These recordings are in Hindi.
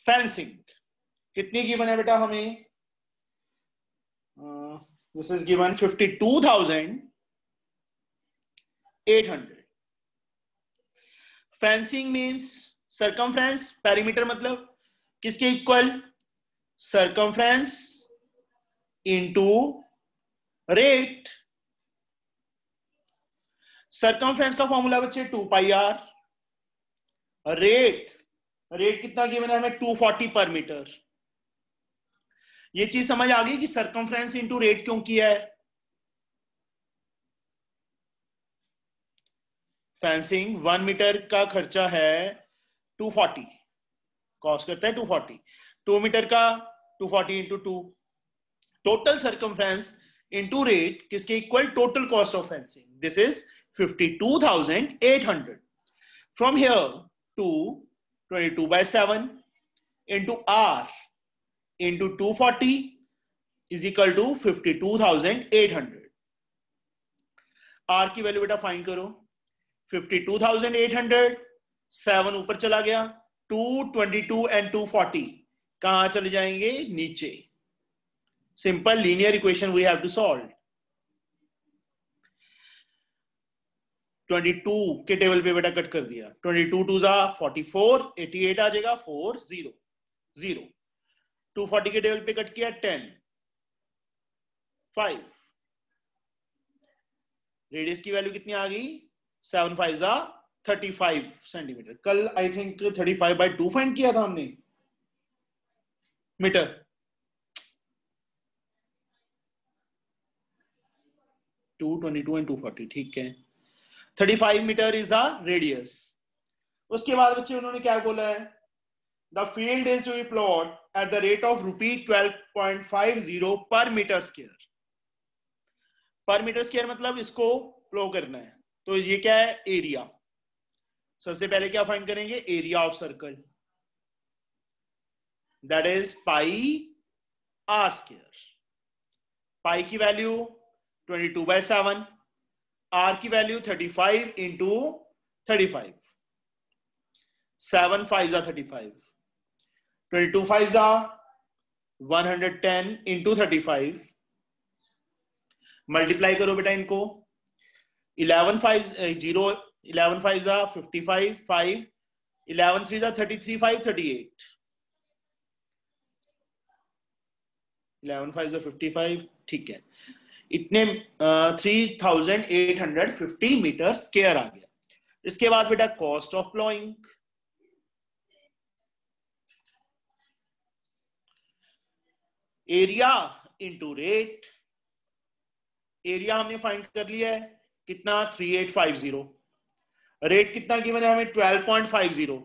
फेंसिंग कितनी गिवन है बेटा हमें? This is given 52,800. Fencing means circumference, perimeter मतलब किसके equal? Circumference into rate. Circumference का फॉर्मूला बच्चे 2πr. रेट कितना गिवन है हमें? 240 पर मीटर. ये चीज समझ आ गई कि सरकमफ्रेंस इनटू रेट क्यों किया है? फेंसिंग 1 मीटर का खर्चा है 240, कॉस्ट करता है 240. 2 मीटर का 240 into 2, total circumference into rate किसके equal? Total cost of fencing. This is 52,800. From here to 22/7 into R into 240 is equal to 52,800. R की वैल्यू बेटा फाइंड करो. 52,800, 7 ऊपर चला गया, 222 एंड 240 कहां चले जाएंगे? नीचे. Simple linear equation we have to solve. 22 के टेबल पे बेटा कट कर दिया. 22 2 जा 44, 88 आ जाएगा, 4 0 0. 240 के टेबल पे कट किया 10 5. रेडियस की वैल्यू कितनी आ गई? 7 5 जा 35 सेंटीमीटर. कल आई थिंक 35/2 फाइंड किया था हमने मीटर. To 22 and 240. ठीक है. 35 मीटर इज द रेडियस. उसके बाद बच्चे उन्होंने क्या बोला है? The field is to be plot at the rate of ₹12.50 per metre square. Per metre square मतलब इसको प्लॉट करना है. तो ये क्या है? एरिया. सबसे पहले क्या फाइंड करेंगे? Area of circle, that is πr². पाई की वैल्यू 22/7, आर की वैल्यू 35 इंटू 35. 7 5 जा 35, 22 5 जा 110 इंटू 35. मल्टीप्लाई करो बेटा इनको. 11 5 0, 11 5 जा 55 5, 11 3 जा 33 5 38. 11 5 जा 55. ठीक है. इतने 3,850 मीटर स्क्वायर आ गया. इसके बाद बेटा cost of ploughing. Area into rate. Area हमने फाइंड कर लिया है कितना? 3850. रेट कितना गिवन है हमें? 12.50.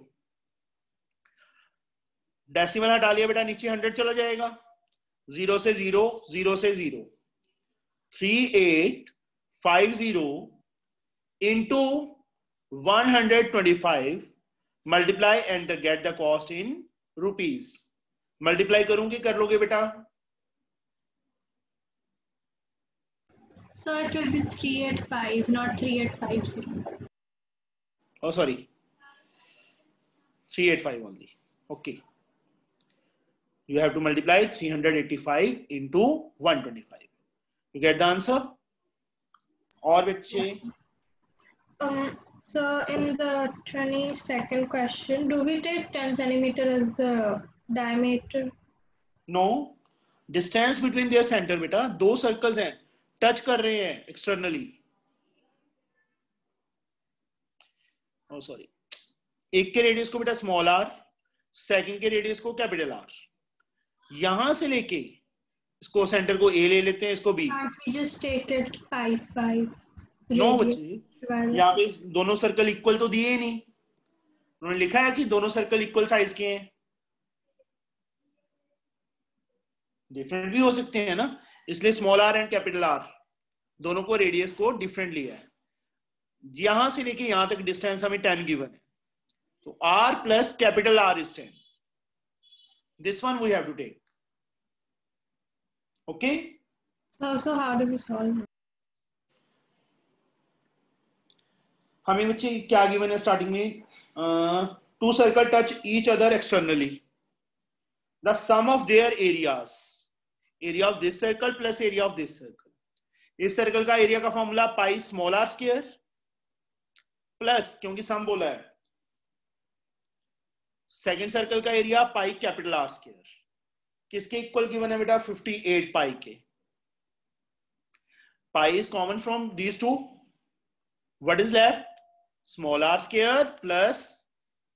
डेसिमल हटा लिया बेटा, नीचे 100 चला जाएगा. 0 से 0, 0 से 0. 3850 into 125 multiply and get the cost in rupees. Multiply करूंगी, कर लोगे बेटा? So it will be 385, not 3850. Oh, sorry. 385 only. Okay. You have to multiply 385 into 125. You get the answer? Or bachche? So in the 22nd question, do we take 10 centimeter as the diameter? No. Distance between their center बेटा, दो सर्कल्स हैं, टच कर रहे हैं एक्सटर्नली. Oh, sorry. एक के रेडियस को बेटा स्मॉल r, सेकंड के रेडियस को कैपिटल R. यहां से लेके इसको सेंटर को A ले लेते हैं, इसको B. We just take it 5 5. No बच्चे, यहाँ पे दोनों सर्कल इक्वल तो दिए ही नहीं. उन्होंने लिखा है कि दोनों सर्कल इक्वल साइज के हैं. डिफरेंट भी हो सकते हैं ना, इसलिए small r and capital R दोनों को रेडियस को डिफरेंट लिया है. यहां से लेके यहां तक डिस्टेंस हमें 10 गिवन है, तो R plus capital R is 10. This one we have to take. Okay. So how do we solve it? हमें बच्चे क्या गिवन है स्टार्टिंग में? Two circle touch each other externally. the sum of their areas, area of this circle plus area of this circle. इस सर्कल का एरिया का formula pi small R square plus, क्योंकि सम बोला है, सेकंड सर्कल का area pi capital R square. किसके इक्वल गिवन है बेटा? 58 पाई के. Pi is common from these two. What is left? Small R square plus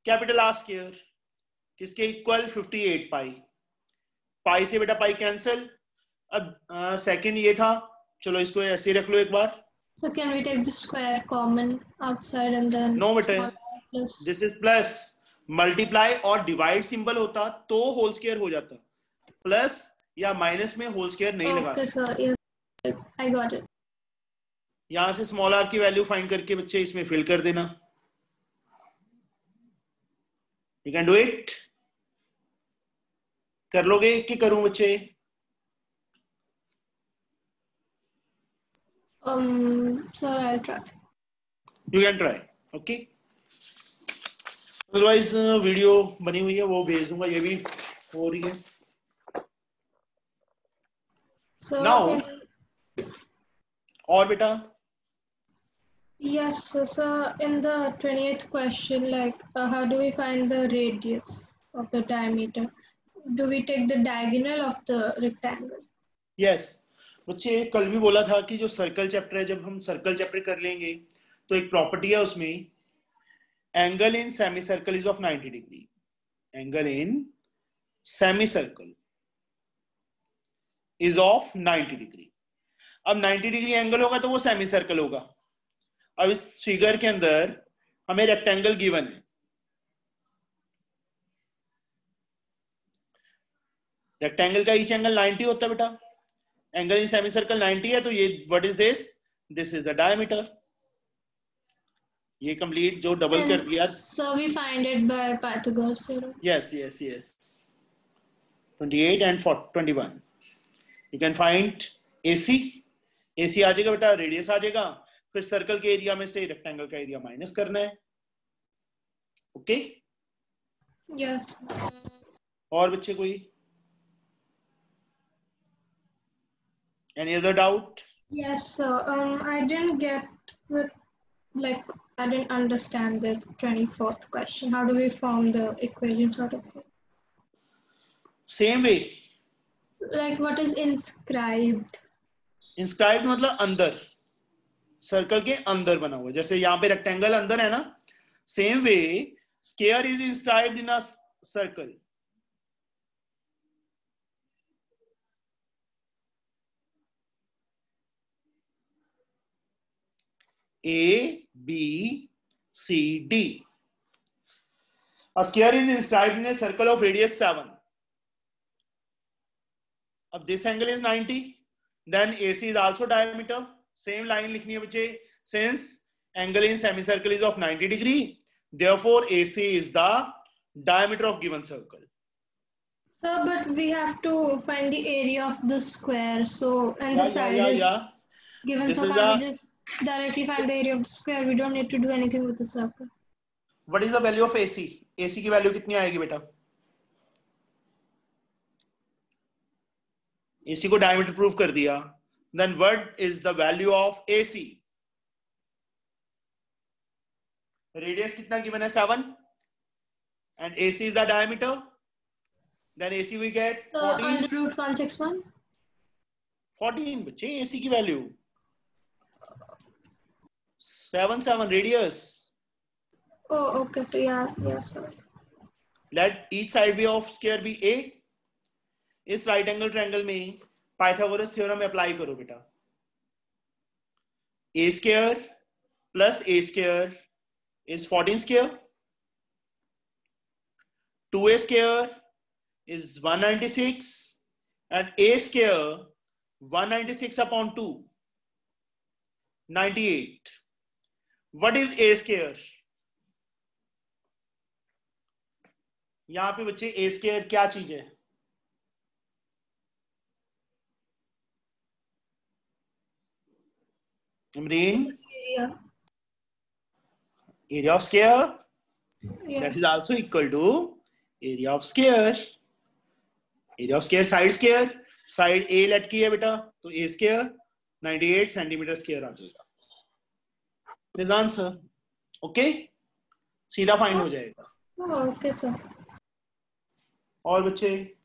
capital R square. किसके इक्वल? 58 पाई. पाई से बेटा पाई कैंसिल. अब सेकंड ये था, चलो इसको ऐसे रख लो एक बार. So can we take the square common outside and then? No बेटे, this is plus. मल्टीप्लाई और डिवाइड सिंबल होता तो होल स्क्वायर हो जाता. प्लस या माइनस में होल स्क्वायर नहीं लगा सकते. I got it. यहां से स्मॉल आर की वैल्यू फाइंड करके बच्चे इसमें फिल कर देना. You can do it. कर लोगे कि करूं बच्चे? Sir, I'll try. You can try. Okay. Otherwise video बनी हुई है वो भेज दूंगा. ये भी हो रही है. So Now, और बेटा? Yes, so in the 28th question, like how do we find the radius of the diameter? Do we take the diagonal of the rectangle? Yes. बच्चे कल भी बोला था कि जो सर्कल चैप्टर है, जब हम सर्कल चैप्टर कर लेंगे तो एक प्रॉपर्टी है उसमें, angle in semi circle is of 90 degree. Angle in semi circle is of 90 degree. अब 90 डिग्री एंगल होगा तो वो सेमी सर्कल होगा. अब इस फिगर के अंदर हमें रेक्टेंगल गिवन है. रेक्टेंगल का ईच एंगल 90 होता है बेटा. एंगल इन सेमी सर्कल 90 है, तो ये what is this? This is the diameter. ये कंप्लीट जो डबल कर दिया. So we find it by Pythagoras theorem. Yes. 28 and 21. You can find AC. AC आ जाएगा बेटा, रेडियस आ जाएगा. फिर सर्कल के एरिया में से रेक्टेंगल का एरिया माइनस करना है. ओके? Yes. और बच्चे कोई? Any other doubt? Yes, so I didn't get the, like, I didn't understand the 24th question. How do we form the equations out of it? Same way. Like, what is inscribed? Inscribed मतलब अंदर, सर्कल के अंदर बना हुआ. जैसे यहाँ पे रेक्टेंगल अंदर है ना, same way square is inscribed in a circle. A, B, C, D. A square is inscribed in a circle of radius 7. अब this angle is 90. Then AC is also diameter. Same line लिखनी है बच्चे. Since angle in semicircle is of 90 degree, therefore AC is the diameter of given circle. So, but we have to find the area of the square. So, and the side is given. This so is can't we just directly find the area of the square? We don't need to do anything with the circle. What is the value of AC? AC की वैल्यू कितनी आएगी बेटा? AC को डायमीटर प्रूव कर दिया. Then what is the value of AC? Radius कितना given है? 7. And AC is the diameter. Then AC we get 14. Under root 161. 14 बच्चे AC की value. 7 radius. Oh, okay. So yeah, sorry. Let each side be of square be A. इस राइट एंगल ट्रायंगल में पाइथागोरस थ्योरम अप्लाई करो बेटा. A square plus A square is 14 square. 2A square is 196 and A square 196 upon 2 98. What is A square? यहां पे बच्चे A square क्या चीज है? Imreen? Area of square. Yes. That is also equal to area of square. Area of square side A let की है बेटा, तो ए स्क्वायर 98 सेंटीमीटर स्क्वायर आ जाएगा। This answer. ओके, सीधा फाइंड हो जाएगा। Okay sir. और बच्चे?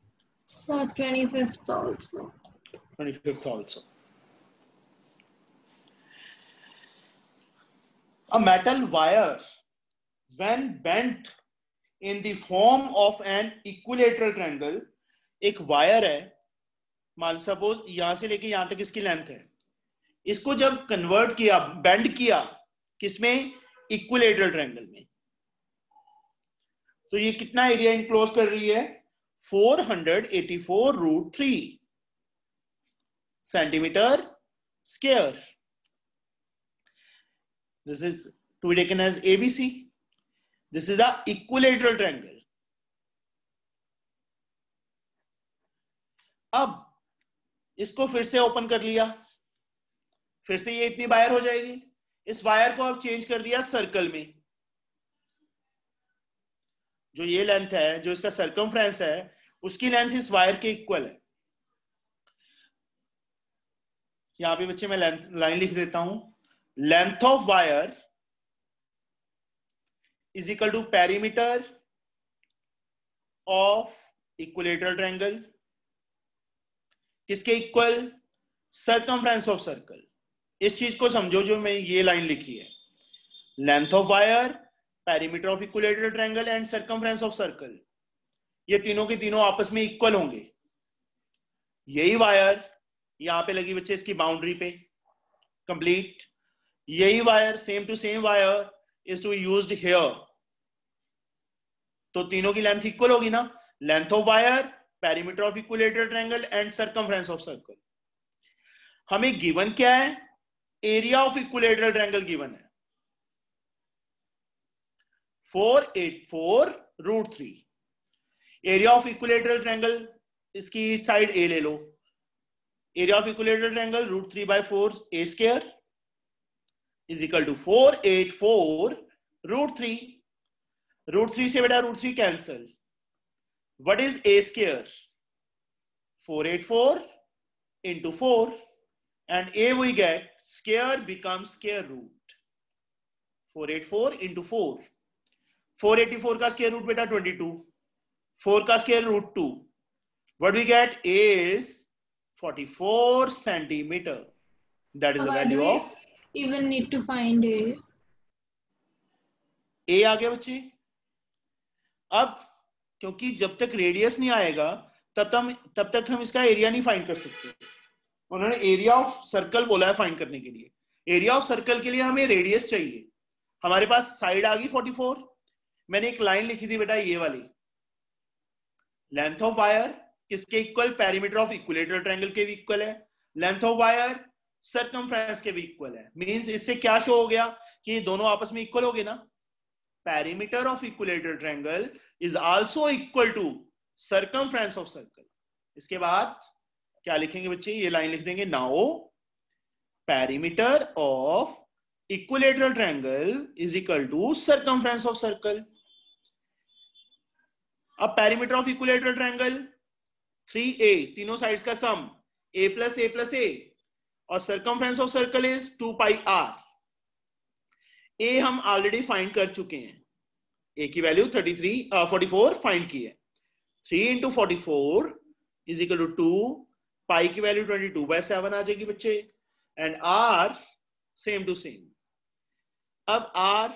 So 25th also. 25th also. A metal wire, when bent in the form of an equilateral triangle, एक वायर है, मान सपोज यहां से लेके यहां तक इसकी लेंथ है, इसको जब कन्वर्ट किया, बेंड किया, किसमें? इक्विलेटरल ट्रायंगल में, तो ये कितना एरिया इनक्लोज कर रही है? 484√3 centimetre square. This is to be taken as ABC. This is the equilateral triangle. अब इसको फिर से ओपन कर लिया, फिर से ये इतनी वायर हो जाएगी. इस वायर को अब चेंज कर दिया सर्कल में. जो ये लेंथ है, जो इसका सर्कमफ्रेंस है, उसकी लेंथ इस वायर के इक्वल है. यहां पे बच्चे मैं लाइन लिख देता हूं. Length of wire is equal to perimeter of equilateral triangle. किसके इक्वल? Circumference of circle. इस चीज को समझो जो मैं ये लाइन लिखी है. Length of wire, perimeter of equilateral triangle and circumference of circle, ये तीनों के तीनों आपस में इक्वल होंगे. यही वायर यहां पे लगी बच्चे इसकी बाउंड्री पे, कंप्लीट. यही wire, same to same wire is to used here. तो तीनों की लेंथ इक्वल होगी ना. Length of wire, perimeter of equilateral triangle and circumference of circle. हमें गिवन क्या है? Area of equilateral triangle given है 484√3. एरिया ऑफ इक्विलेटरल ट्रायंगल, इसकी साइड ए ले लो. Area of equilateral triangle √3/4 a square is equal to 484√3. √3 से बेटा √3 cancel. What is a square? 484 into 4, and a we get square becomes square root. 484 into 4. 484 का स्क्वायर रूट बेटा 22. 4 का square root 2. What we get? A is 44 centimeter. That is the value of. Even need to find a. A आ गया बच्चे. अब क्योंकि जब तक रेडियस नहीं आएगा तब तक हम इसका एरिया नहीं फाइंड कर सकते. उन्होंने एरिया ऑफ सर्कल बोला है फाइंड करने के लिए. एरिया ऑफ सर्कल के लिए हमें रेडियस चाहिए. हमारे पास साइड आ गई 44. मैंने एक लाइन लिखी थी बेटा ये वाली. लेंथ ऑफ वायर किसके equal? Perimeter of equilateral triangle के भी इक्वल है. लेंथ ऑफ वायर सर्कमफ्रेंस के भी इक्वल है. मींस इससे क्या शो हो गया कि ये दोनों आपस में इक्वल हो गए ना. Perimeter of equilateral triangle is also equal to circumference of circle. इसके बाद क्या लिखेंगे बच्चे? ये लाइन लिख देंगे. Now perimeter of equilateral triangle is equal to circumference of circle. अब perimeter of equilateral triangle 3a, तीनों साइड्स का sum, a plus a plus a, और circumference of circle is 2πr. a हम ऑलरेडी फाइंड कर चुके हैं. a की वैल्यू 44 फाइंड की है. 3 into 44 is equal to 2. Pi की वैल्यू 22/7 आ जाएगी बच्चे. And r same to same. अब r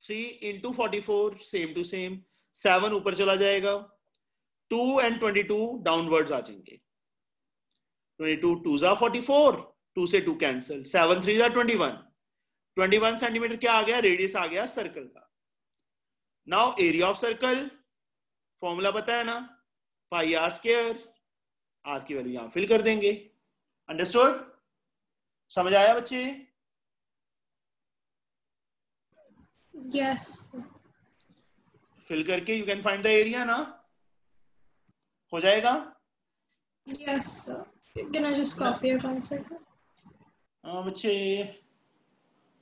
3 into 44 same to same. 7 ऊपर चला जाएगा. 2 and 22 डाउनवर्ड्स आ जाएंगे. 22 2 जा 44, 2 से 2 कैंसिल. 7 3 जा 21. 21 सेंटीमीटर क्या आ गया? रेडियस आ गया सर्कल का. Now area of circle formula पता है ना, पाई आर स्क्वायर. आर की वैल्यू यहां फिल कर देंगे. अंडरस्टूड? समझ आया बच्चे? Yes. फिल करके you can find the area ना. हो जाएगा? Yes, sir. Can I just copy it 1 second? हाँ बच्चे,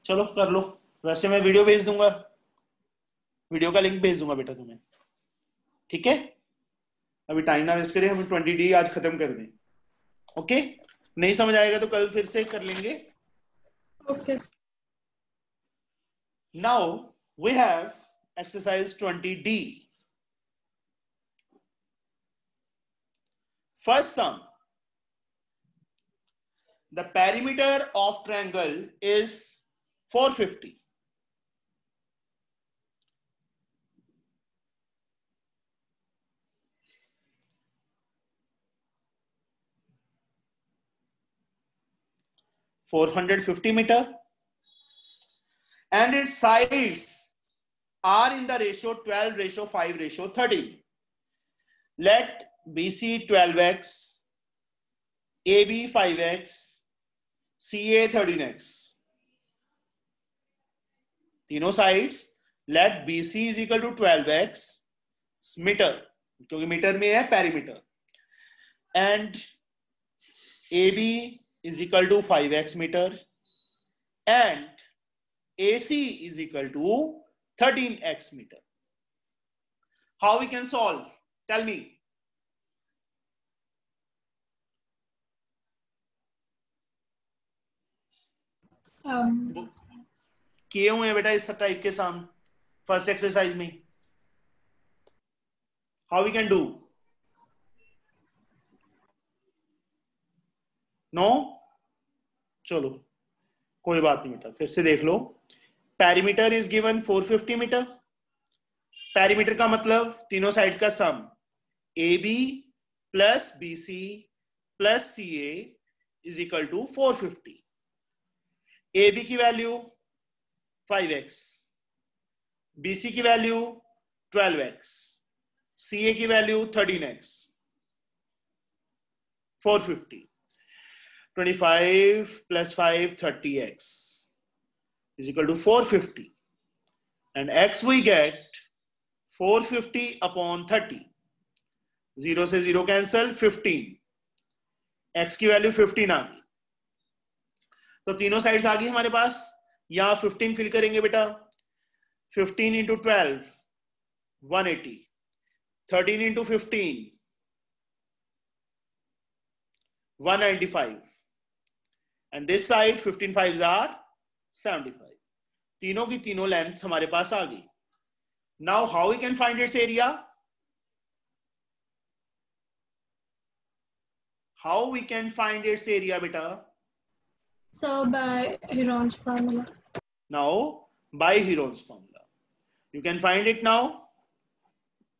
चलो कर लो. वैसे मैं वीडियो भेज दूंगा, वीडियो का लिंक भेज दूंगा बेटा तुम्हें. ठीक है? अभी टाइम ना वेस्ट करें, हम 20D आज खत्म कर दें। ओके, नहीं समझ आएगा तो कल फिर से कर लेंगे। Okay. Now we have exercise 20D। First sum, the perimeter of triangle is 450. meter, and its sides are in the ratio 12:5:13. Let BC 12x, AB 5x, CA 13x. तीनों sides let BC is equal to 12x metre, क्योंकि मीटर में है perimeter, and AB is equal to 5x meter, and AC is equal to 13x meter. How we can solve? Tell me. किए हुए हैं बेटा इस टाइप के सम फर्स्ट एक्सरसाइज में। How we can do? No, चलो कोई बात नहीं बेटा, फिर से देख लो। Perimeter is given 450 metre. Perimeter का मतलब तीनों साइड्स का sum, AB plus BC plus CA is equal to 450। AB की वैल्यू 5x, BC की वैल्यू 12x, CA की value 13x। 450, 25 plus 5 30x is equal to 450, and x we get 450 upon 30, 0 से 0 कैंसल, 15, x की वैल्यू 15 आ गई। तो तीनों साइड्स आ गई हमारे पास। यहां 15 फिल करेंगे बेटा, 15 into 12 180, 13 into 15 195, and this side 15 5s are 75. तीनों की तीनों लेंथ्स हमारे पास आ गई। Now how we can find its area? How we can find its area beta? So by Heron's formula. Now by Heron's formula you can find it now.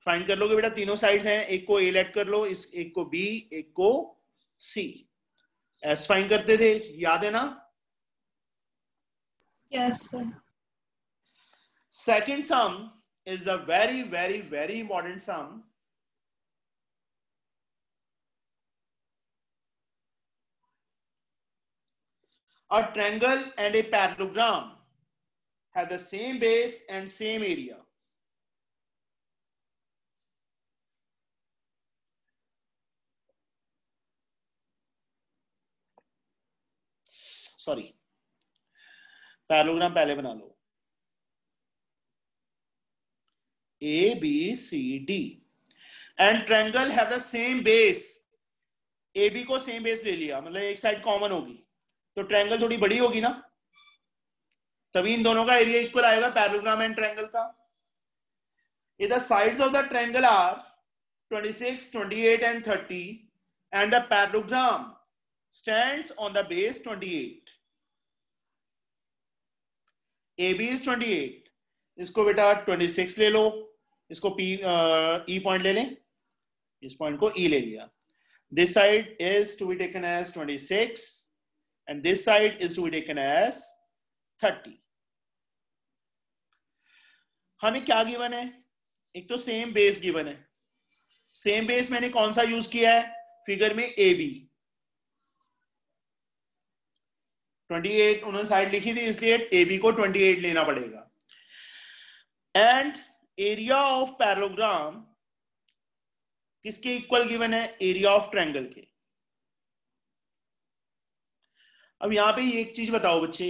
Find कर लोगे बेटा, तीनों साइड्स हैं, एक को A लेट कर लो, इस एक को B, एक को C। S फाइंड करते थे, याद है ना? Yes sir. Second sum is the very very very important sum. A triangle and a parallelogram have the same base and same area. Sorry, parallelogram पहले बना लो। A, B, C, D and triangle have the same base. AB को सेम बेस ले लिया, मतलब एक साइड कॉमन होगी, तो ट्रायंगल थोड़ी बड़ी होगी ना, तभी इन दोनों का एरिया इक्वल आएगा, पैरेललोग्राम एंड ट्रायंगल का। If the sides of the triangle are 26, 28 and 30 and the parallelogram stands on the base 28. AB is 28, इसको बेटा 26 ले लो, इसको E पॉइंट ले लें, इस पॉइंट को E ले लिया। This side is to be taken as 26 and this side is to be taken as 30. हमें क्या गिवन है? एक तो सेम बेस गिवन है। सेम बेस मैंने कौन सा यूज किया है फिगर में? AB 28 उन्होंने साइड लिखी थी, इसलिए AB को 28 लेना पड़ेगा। एंड एरिया ऑफ पैरेललोग्राम किसके इक्वल गिवन है? एरिया ऑफ ट्रायंगल के। अब यहां पे एक चीज बताओ बच्चे,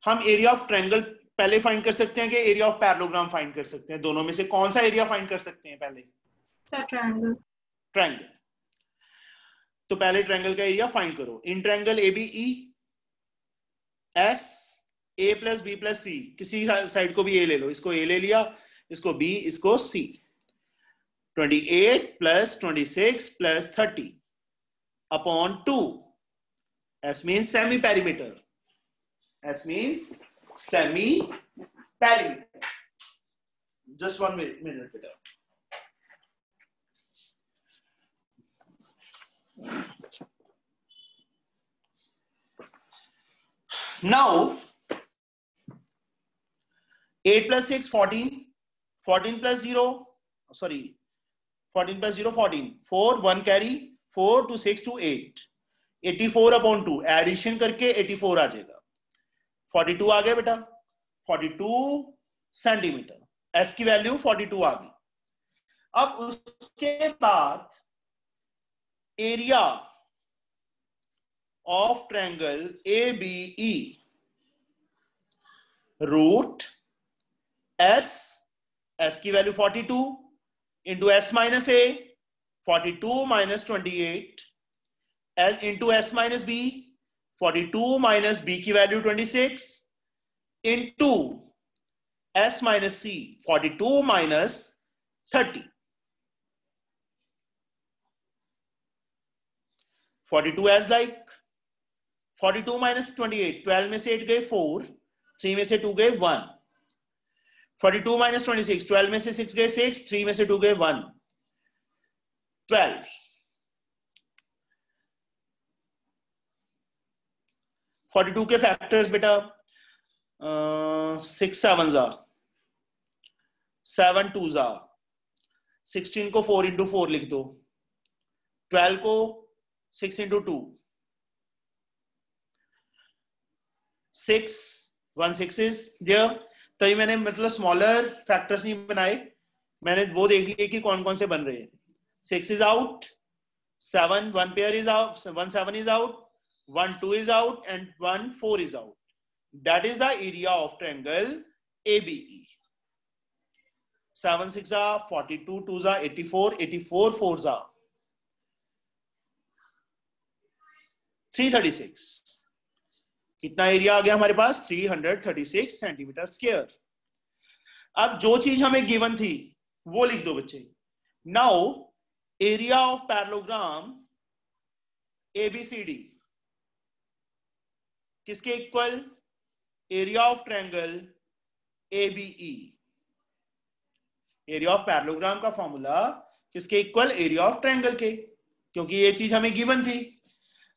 हम एरिया ऑफ ट्रायंगल पहले फाइंड कर सकते हैं कि एरिया ऑफ पैरेललोग्राम फाइंड कर सकते हैं? दोनों में से कौन सा एरिया फाइंड कर सकते हैं पहले? ट्रायंगल। ट्रायंगल। तो पहले ट्रायंगल का एरिया फाइंड करो। In triangle ABE S A plus B plus C, किसी साइड को भी A ले लो, इसको A ले लिया, इसको B, इसको C। 28 plus 26 plus 30 upon 2। S means semi perimeter. S means semi perimeter. Just 1 minute बेटा। Now 8 plus 6 14, 14 plus 0 sorry 14 plus 0 14, 4 1 carry 4 to 6 to 8, 84 upon 2 addition करके 84 आ जाएगा। 42 आ गया बेटा, 42 सेंटीमीटर। S की वैल्यू 42 आ गई। अब उसके बाद area of triangle ABE root S की value 42 into S minus A, 42 minus 28 into S minus B, 42 minus B की value 26 into S minus C, 42 minus 30। 42 as like 42 minus 28, 12 में से 8 गए 4, 3 में से 2 गए 1। 42 माइनस 26, 12 में से 6 गए 6, 3 में से 2 गए 1, 12। 42 के फैक्टर्स बेटा 6 7s are 7 2s are 16 को 4 into 4 लिख दो, 12 को 6 into 2, 6 1 6 is there। तभी मैंने मतलब स्मॉलर फैक्टर्स नहीं बनाए, मैंने वो देख लिए कि कौन कौन से बन रहे हैं। 6 is out, 7 1 pair is out, 1 7 is out, 1 2 is out and 1 4 is out. That is the area of triangle ABE. 7 6 are 42, 2s are 84, 84 4s are 336। कितना एरिया आ गया हमारे पास? 336 सेंटीमीटर स्क्वायर। अब जो चीज हमें गिवन थी वो लिख दो बच्चे। Now area of parallelogram ABCD किसके equal? Area of triangle ABE। Area of parallelogram का फॉर्मूला किसके इक्वल? एरिया ऑफ ट्रायंगल के, क्योंकि ये चीज हमें गिवन थी।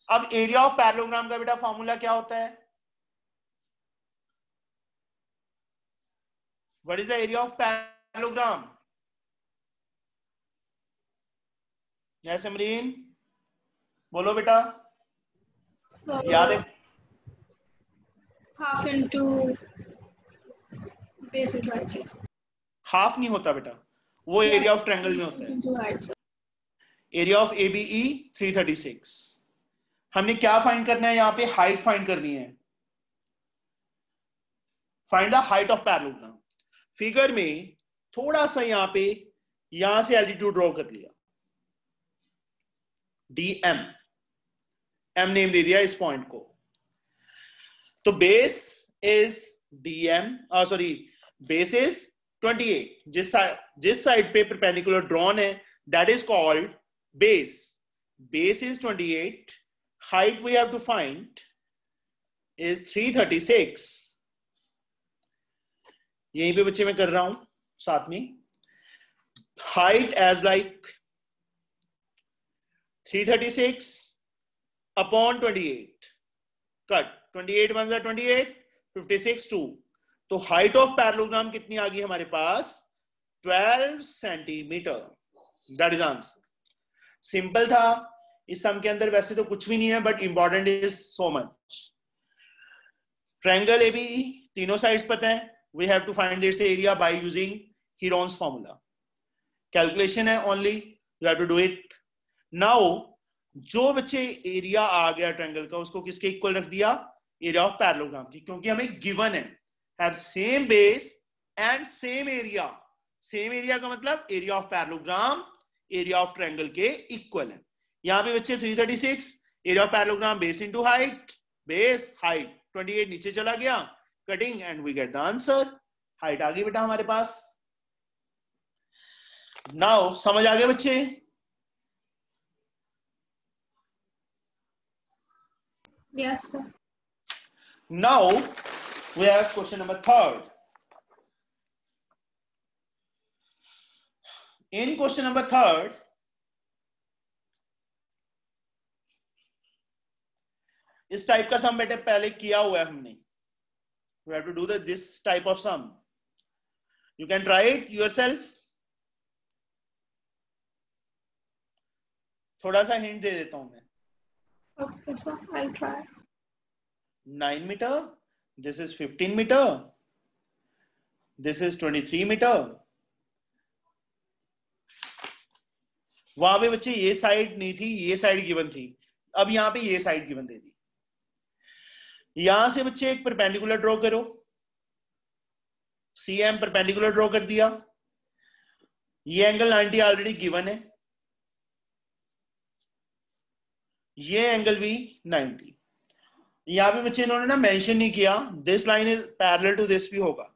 अब एरिया ऑफ पैरेललोग्राम का बेटा फॉर्मूला क्या होता है? What is the area of parallelogram? Yes Amreen बोलो बेटा। याद है? Half into base into height. Half नहीं होता बेटा, वो एरिया ऑफ ट्रायंगल में होता है। Area of ABE 336। हमने क्या फाइंड करना है यहाँ पे? हाइट फाइंड करनी है। Find the height of parallelogram. Figure में थोड़ा सा यहाँ पे यहां से एल्टीट्यूड ड्रॉ कर लिया, DM, M नेम दे दिया इस पॉइंट को। तो base is DM, sorry base is 28। जिस साइड पे परपेंडिकुलर ड्रॉन है that is called base. Base is 28, height we have to find is 336। यहीं पे बच्चे मैं कर रहा हूं साथ में। height as like 336 upon 28, cut 28 1 is 28, 56 2। तो हाइट ऑफ पैरेललोग्राम कितनी आ गई हमारे पास? 12 centimetre. That is answer. Simple था। इस सम के अंदर वैसे तो कुछ भी नहीं है, but important is so much. Triangle ABE तीनों साइड्स पता है। We have to find its area by using Heron's formula. Calculation है only, you have to do it now. जो बच्चे एरिया आ गया ट्रायंगल का, उसको किसके इक्वल रख दिया? एरिया ऑफ पैरेललोग्राम की, क्योंकि हमें गिवन है have same base and same area. Same area का मतलब area of parallelogram area of triangle के इक्वल है। यहां पे बच्चे 336 area of parallelogram base into height, base height 28 नीचे चला गया, cutting and we get the answer. Height आ गई बेटा हमारे पास। नाउ समझ आ गए बच्चे? Yes, sir. Now we have question number 3rd. In question number 3rd, इस टाइप का सम बेटे पहले किया हुआ है हमने। We have to do this type of sum. You can try it yourself. थोड़ा सा हिंट दे देता हूं मैं। Okay, sir. I'll try. 9 meter. This is 15 meter. This is 23 meter. वहां पे बच्चे ये साइड नहीं थी, ये साइड गिवन थी। अब यहां पे ये साइड गिवन दे दी। यहां से बच्चे एक परपेंडिकुलर ड्रॉ करो। CM परपेंडिकुलर ड्रॉ कर दिया। ये एंगल 90 ऑलरेडी गिवन है, ये एंगल भी 90। यहां पे बच्चे इन्होंने ना मेंशन नहीं किया this line is parallel to this भी होगा,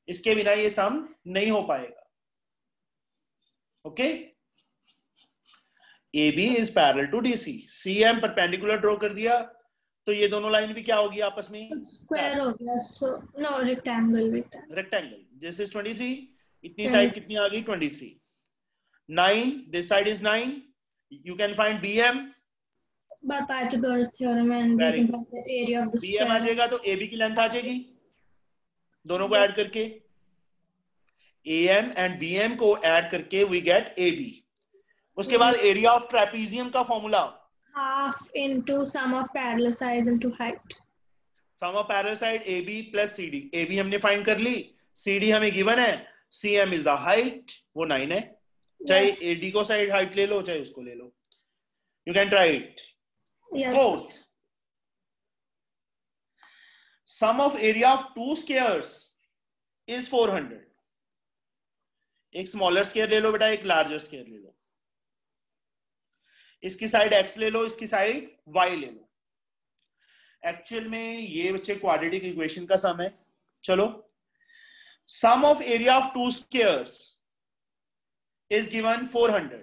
इसके बिना ये सम नहीं हो पाएगा। ओके, AB is parallel to DC। CM perpendicular draw कर दिया तो ये दोनों लाइन भी क्या होगी आपस में? स्क्वायर हो गया। So no, rectangle. Rectangle. This is 23, इतनी साइड कितनी आ गई? 23। 9, this side is 9। You can find BM by Pythagoras theorem and we can find the area of the square. BM आ जाएगा तो AB की लेंथ आ जाएगी, दोनों को ऐड करके। AM एंड BM को ऐड करके we get AB। उसके बाद एरिया ऑफ ट्रेपेजियम का formula half into sum of parallel sides into height. Sum of parallel side AB plus CD। AB हमने फाइंड कर ली, CD हमें गिवन है, CM इज द हाइट, वो 9 है। चाहे AD को साइड हाइट ले लो, चाहे उसको ले लो। You can try it. Fourth, sum of area of two squares is 400। एक स्मॉलर स्क्वायर ले लो बेटा, एक लार्जर स्क्वायर ले लो। इसकी साइड x ले लो, इसकी साइड y ले लो। एक्चुअल में ये बच्चे क्वाड्रेटिक इक्वेशन का सम है। चलो, sum of area of two squares is given 400।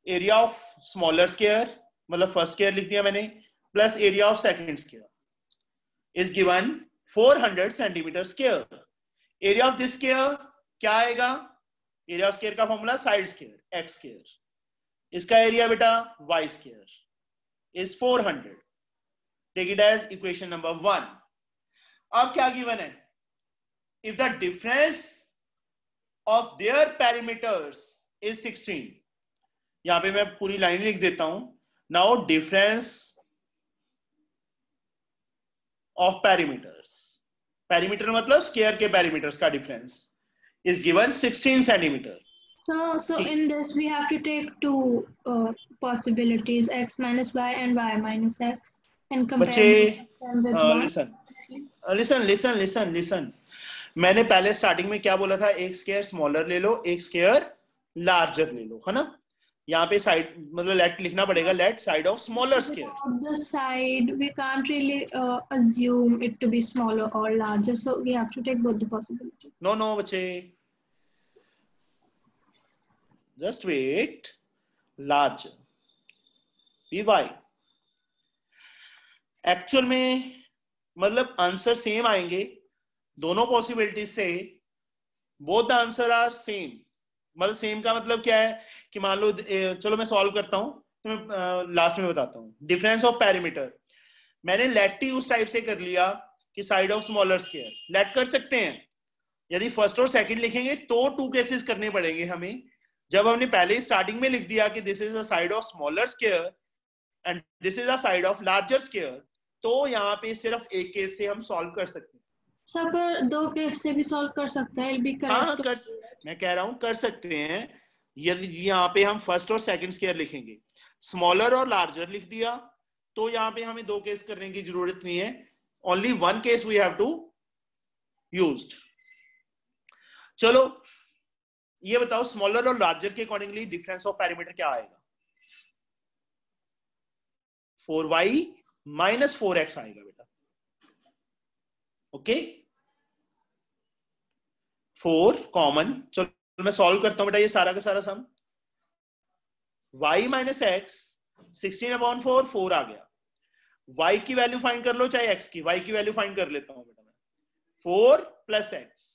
Area of smaller square मतलब फर्स्ट स्क्वायर लिख दिया मैंने, plus area of second square is given 400 centimetre square. Area of this square क्या आएगा? एरिया ऑफ स्क्वायर का formula side square x square. इसका एरिया बेटा y square is 400। Take it as equation number 1। अब क्या गिवन है? If the difference of there perimeters is 16। यहां पे मैं पूरी लाइन लिख देता हूं। Now difference of perimeters, perimeter मतलब स्क्वायर के पेरीमीटर्स का difference is given 16 centimeter. So in this we have to take two possibilities, x minus y and y minus x, and compare them with one. listen. मैंने पहले स्टार्टिंग में क्या बोला था? एक स्क्वायर स्मॉलर ले लो, एक स्क्वायर लार्जर ले लो, है ना? यहाँ पे साइड मतलब लेट लिखना पड़ेगा, let side of smaller square. The side we can't really assume it to be smaller or larger, so we have to take both the possibilities. No बच्चे, just wait। larger by actual में मतलब आंसर सेम आएंगे दोनों पॉसिबिलिटीज से। Both the answer are same. मतलब सेम का मतलब क्या है कि मान लो, चलो मैं सॉल्व करता हूं तो मैं लास्ट में बताता हूं। डिफरेंस ऑफ पेरीमीटर मैंने लेट ही उस टाइप से कर लिया कि side of smaller square late कर सकते हैं। यदि फर्स्ट और सेकंड लिखेंगे तो 2 केसेस करने पड़ेंगे हमें। जब हमने पहले स्टार्टिंग में लिख दिया कि this is a side of smaller square and this is a side of larger square, तो यहाँ पे सिर्फ एक केस से हम सॉल्व कर सकते हैं। सब 2 केस से भी सॉल्व कर सकते हैं। मैं कह रहा हूं कर सकते हैं। यदि यहाँ पे हम फर्स्ट और सेकंड स्क्वायर लिखेंगे, स्मॉलर और लार्जर लिख दिया, तो यहाँ पे हमें 2 केस करने की जरूरत नहीं है। Only 1 case we have to used. चलो ये बताओ स्मॉलर और लार्जर के अकॉर्डिंगली डिफरेंस ऑफ पैरामीटर क्या आएगा? 4y माइनस 4x आएगा बेटा। ओके 4 कॉमन, चलो मैं सॉल्व करता हूं बेटा ये सारा का सारा सम। y माइनस एक्स 16/4 4 आ गया। y की वैल्यू फाइंड कर लो चाहे x की, y की वैल्यू फाइंड कर लेता हूं बेटा मैं। 4 प्लस x,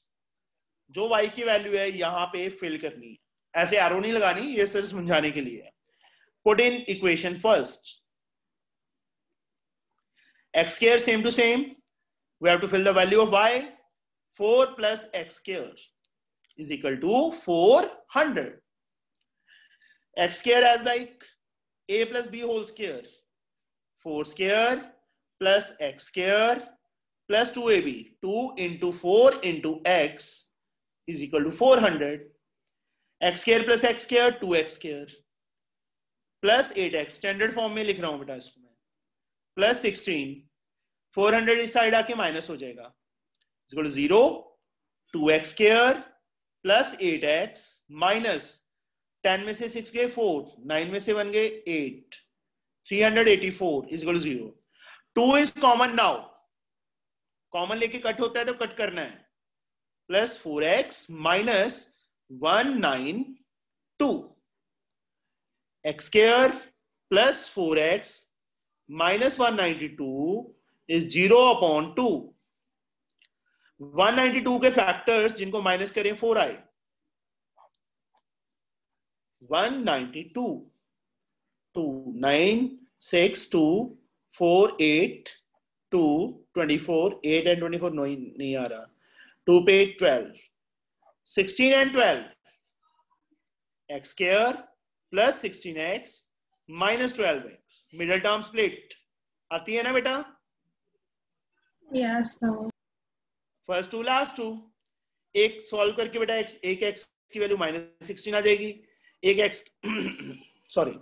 जो y की वैल्यू है यहां पे फिल करनी है, ऐसे एरो नहीं लगानी, ये सिर्फ समझाने के लिए है। Put in equation first, x square same to same, we have to fill the value of y, 4 plus x square is equal to 400. X square as like a plus b whole square, 4 square plus x square plus 2ab, 2 into 4 into x is equal to 400. x square plus x square 2x square plus 8x, standard form में लिख रहा हूं बेटा इसको मैं, प्लस 16, 400 इस साइड आके माइनस हो जाएगा, equal to 0, 2x square plus 8x minus 10 में से 6 गए 4, 9 में से 1 गए 8, 384 is equal to 0। 2 is common now, common लेके कट होता है तो कट करना है, plus 4x minus 192, x square plus 4x minus 192 is 0/2। 192 के फैक्टर्स जिनको माइनस करें 4 आए, 192, 2, 9, 6, 2, 4, 8, 2, 24, 8 and 24 नहीं आ रहा, 2 पे 12, 16 and 12, x square plus 16x minus 12x, middle term split आती है ना बेटा? Yes, sir. First two last two, एक सॉल्व करके बेटा एक x की वैल्यू माइनस 16 आ जाएगी, एक x सॉरी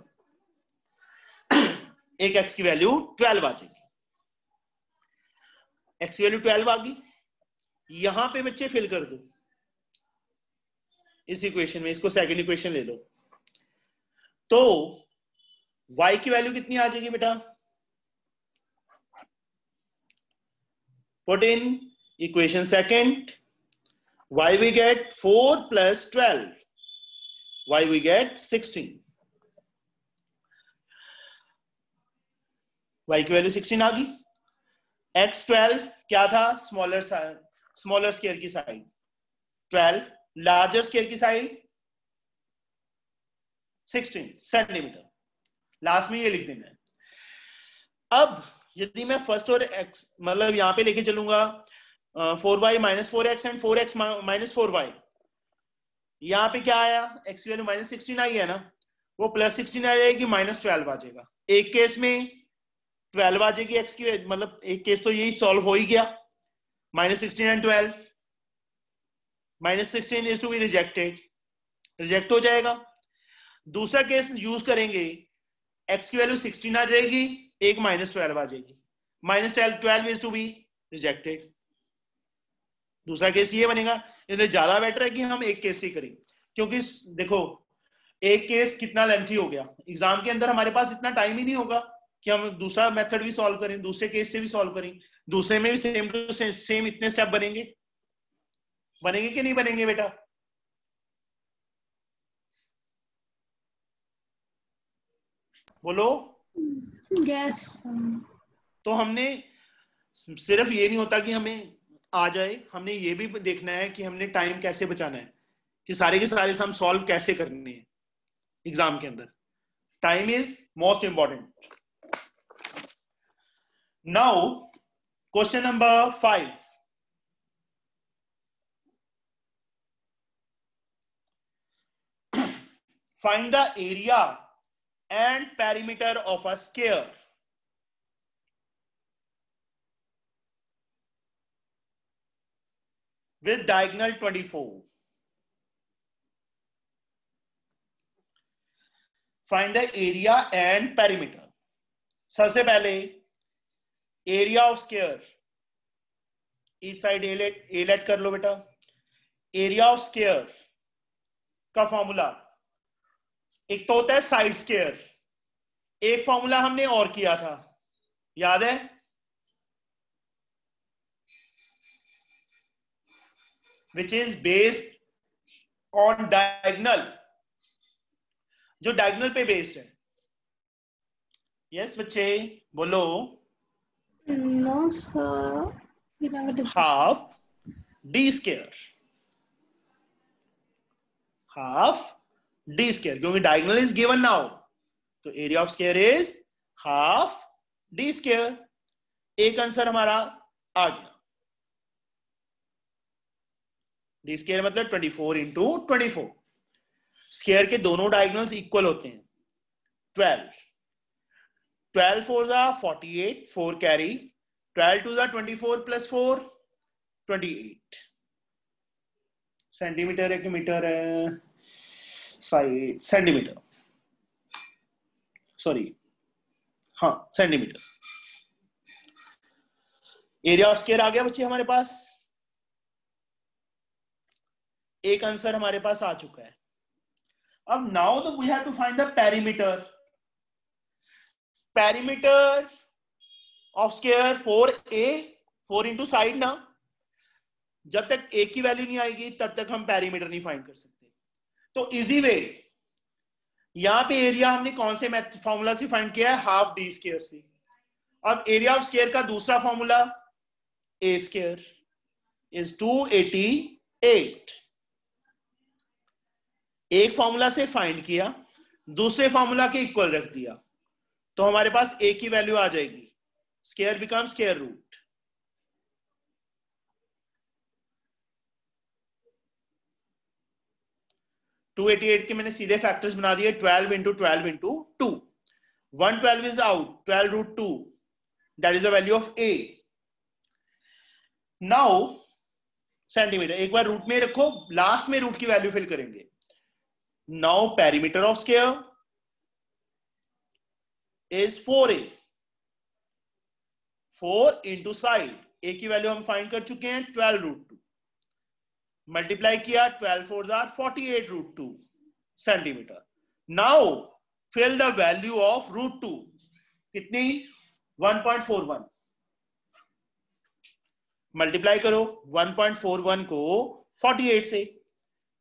एक x की वैल्यू 12 आ जाएगी, x की वैल्यू 12 आ गई, यहां पे बच्चे फिल कर दो इस इक्वेशन में, इसको सेकंड इक्वेशन ले लो, तो y की वैल्यू कितनी आ जाएगी बेटा? Put in equation second, y we get 4 plus 12, y we get 16, y की वैल्यू 16 आ गई, x 12 क्या था? स्मॉलर स्क्वायर की साइड 12, लार्जर स्क्वायर की साइड 16 सेंटीमीटर, लास्ट में ये लिख देना है। अब यदि मैं फर्स्ट और x मतलब यहां पे लेके चलूंगा 4y minus 4x and 4x minus 4y, यहां पे क्या आया? x की वैल्यू माइनस 16 आई है ना, वो प्लस 16 आ जाएगी, माइनस 12 आ जाएगा। एक केस में 12 आ जाएगी x की, मतलब एक केस तो यही सॉल्व हो ही गया, minus 16 and 12, minus 16 is to be rejected, reject हो जाएगा। दूसरा केस यूज करेंगे, x की वैल्यू 16 आ जाएगी, एक माइनस 12 आ जाएगी, minus 12 is to be rejected. दूसरा केस ये बनेगा, इसलिए ज्यादा बेटर है कि हम एक केस ही करें, क्योंकि देखो एक केस कितना लेंथी हो गया, एग्जाम के अंदर हमारे पास इतना टाइम ही नहीं होगा कि हम दूसरा मेथड भी सॉल्व करें, दूसरे केस से भी सॉल्व करें, दूसरे में भी सेम टू सेम इतने स्टेप बनेंगे कि नहीं बनेंगे बेटा? बोलो। Yes. तो हमने सिर्फ ये नहीं होता कि हमें आ जाए, हमने ये भी देखना है कि हमने टाइम कैसे बचाना है, कि सारे के सारे हम सॉल्व कैसे करने हैं एग्जाम के अंदर। Time is most important. Now question number 5, find the area and perimeter of a square with diagonal 24. Find the area and perimeter. सबसे पहले area of square, each side A let कर लो बेटा, एरिया ऑफ स्क्वायर का फॉर्मूला, एक तो होता है साइड स्क्वायर, एक फॉर्मूला हमने और किया था, याद है? Which is based on diagonal, जो डायगोनल पे बेस्ड है। यस बच्चे बोलो। No, sir. We never did that. Half D square, half D square, क्योंकि डायगोनल इज गिवन नाउ, तो area of square is half D square. एक आंसर हमारा आ गया। डी स्क्वायर मतलब 24 इंटू 24। स्क्वायर के दोनों डायगोनल्स इक्वल होते हैं। 12 4 जा 48, 4 कैरी, 12 2 जा 24 प्लस 4 28। सेंटीमीटर है कि मीटर है? साइड सेंटीमीटर, सॉरी हाँ सेंटीमीटर। एरिया ऑफ स्क्वायर आ गया बच्चे हमारे पास। एक आंसर हमारे पास आ चुका है। अब नाउ तो we have to find the perimeter. Perimeter of square 4a, 4 into side ना, जब तक a की वैल्यू नहीं आएगी तब तक हम पेरीमीटर नहीं फाइंड कर सकते। तो इजी वे, यहां पे एरिया हमने कौन से फॉर्मूला से फाइंड किया है? हाफ डी स्क्वायर से। अब एरिया ऑफ स्क्वायर का दूसरा फॉर्मूला a स्क्वायर इज 288। एक फॉर्मूला से फाइंड किया, दूसरे फॉर्मूला के इक्वल रख दिया, तो हमारे पास a की वैल्यू आ जाएगी, square become square root. Two 288 के मैंने सीधे फैक्टर्स बना दिए, 12 into 12 into 2। 112 is out, 12 root 2, that is the value of a। Now centimetre एक बार रूट में रखो, लास्ट में रूट की वैल्यू फिल करेंगे। Now perimeter of square is 4a, 4 into side, a की वैल्यू हम फाइंड कर चुके हैं 12 रूट 2, मल्टीप्लाई किया 12 4 जार 48 root 2 centimetre. Now fill the value of root 2, कितनी? 1.41। मल्टीप्लाई करो 1.41 को 48 से,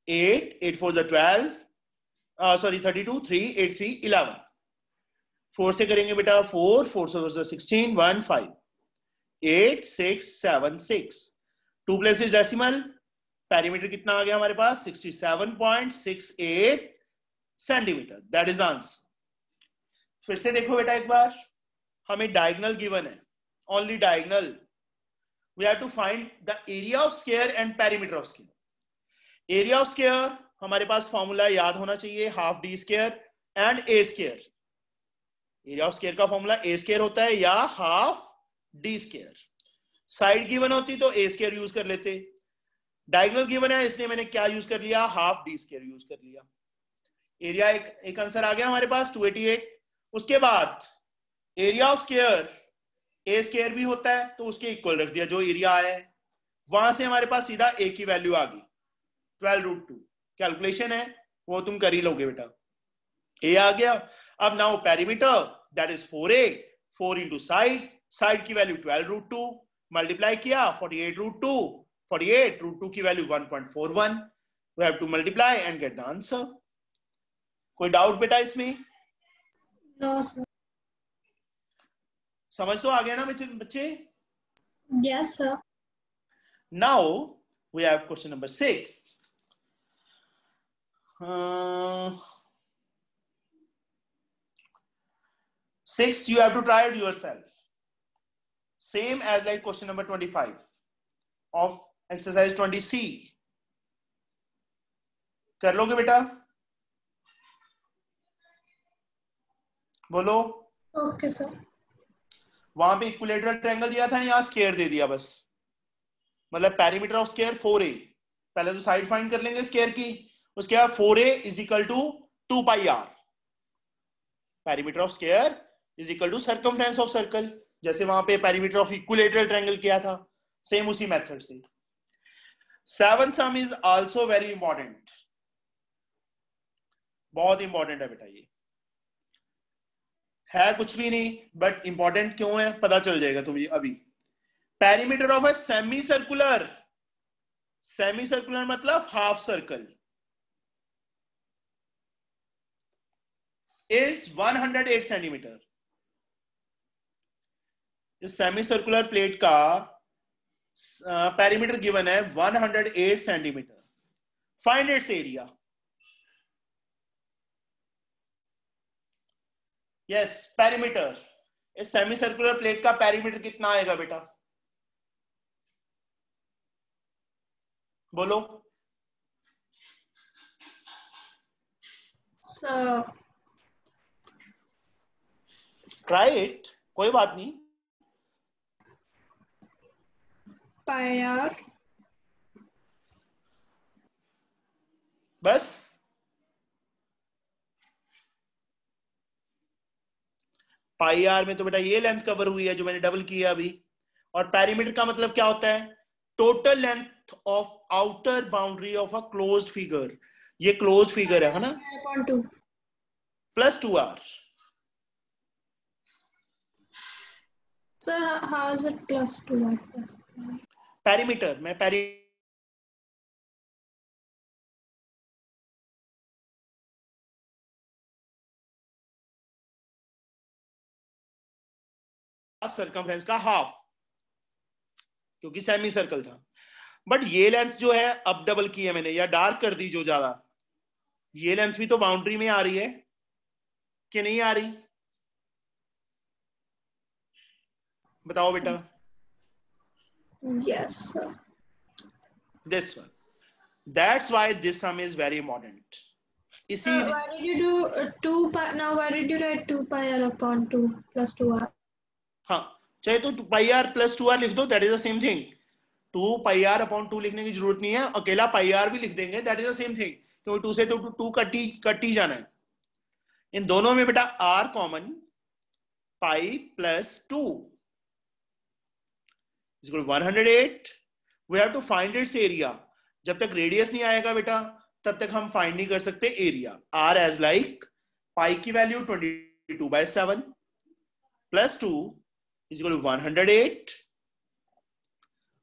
8 8 4 जार 12, सॉरी 32, 3 8 3 11। 4 से करेंगे बेटा 4 4 से 16 1 5 8 6 7 6, 2 प्लेसेस डेसिमल। पेरीमीटर कितना आ गया हमारे पास? 67.68 सेंटीमीटर, दैट इज आंसर। फिर से देखो बेटा एक बार, हमें डायगोनल गिवन है, only diagonal. We have to find the area of square and perimeter of square. Area of square हमारे पास फॉर्मूला याद होना चाहिए, half D square and A square. Area of square का फॉर्मूला ए स्क्वायर होता है या half D square. Side given होती तो ए स्क्वायर यूज कर लेते, डायगोनल गिवन है इसलिए मैंने क्या यूज कर लिया? हाफ डी स्क्वायर यूज कर लिया। एरिया एक आंसर आ गया हमारे पास 288। उसके बाद area of square A square भी होता है तो उसके इक्वल रख दिया जो एरिया आया है, वहां से हमारे पास सीधा ए की वैल्यू आ गई 12 रूट 2। कैलकुलेशन है वो तुम कर ही लोगे बेटा। ए आ गया। अब now perimeter that is 4a, 4 into side, side की वैल्यू 12 रूट 2, मल्टीप्लाई किया 48 रूट 2, 48 रूट 2 की वैल्यू 1.41। We have to multiply and get the answer. कोई डाउट बेटा इसमें? No, sir. समझ तो आ गया ना बच्चे? Yes, sir. Now we have question number 6। Sixth, you have to try it yourself. Same as like question number 25 of exercise 20C. कर लोगे बेटा? बोलो। Okay, sir. वहां पे इक्विलेटरल ट्रायंगल दिया था, यहाँ स्क्वायर दे दिया बस। मतलब पेरीमीटर ऑफ स्क्वायर 4a, पहले तो साइड फाइंड कर लेंगे स्क्वायर की, उसके बाद 4a is equal to 2 pi r। Perimeter of square is equal to circumference of circle, जैसे वहां पे पेरीमीटर ऑफ इक्विलेटरल ट्रायंगल किया था, सेम उसी मेथड से। Seventh some is also very important. बहुत इंपॉर्टेंट है बेटा, ये है कुछ भी नहीं बट इंपॉर्टेंट क्यों है पता चल जाएगा तुम्हें अभी। Perimeter of a semi circular, semi circular मतलब हाफ सर्कल, इज 108 सेंटीमीटर। इस सेमी सर्कुलर प्लेट का पेरीमीटर गिवन है 108 centimetre. Find its area. Yes, perimeter, इस सेमी सर्कुलर प्लेट का पेरीमीटर कितना आएगा बेटा, बोलो। ट्राई इट, कोई बात नहीं। पाई आर, बस पाई आर में तो बेटा ये लेंथ कवर हुई है जो मैंने डबल किया अभी। और पेरीमीटर का मतलब क्या होता है, total length of outer boundary of a closed figure. ये क्लोज्ड फिगर है ना, plus 2r। Sir, how is it plus 2r plus 2r? Perimeter में सर्कमफ्रेंस का हाफ, क्योंकि सेमी सर्कल था। बट ये लेंथ जो है अब डबल की है मैंने, या डार्क कर दी जो ज्यादा, ये लेंथ भी तो बाउंड्री में आ रही है कि नहीं आ रही, बताओ बेटा। Yes, sir. This one. That's why this sum is very important. इसी Why did you do 2 pi? Now, why did you write 2 pi r upon 2 plus 2r? हाँ, चाहे तो पाई आर प्लस 2r लिख दो, that is the same thing. 2 pi R upon 2 लिखने की जरूरत नहीं है, अकेला पाई आर भी लिख देंगे, that is the same thing, क्योंकि 2 से तो 2 कट ही जाना है। इन दोनों में बेटा r common, pi plus 2 is equal 108। We have to find its area. जब तक रेडियस नहीं आएगा बेटा तब तक हम फाइंड नहीं कर सकते एरिया। r एज लाइक पाई की value 22/7 plus 2 is equal to 108.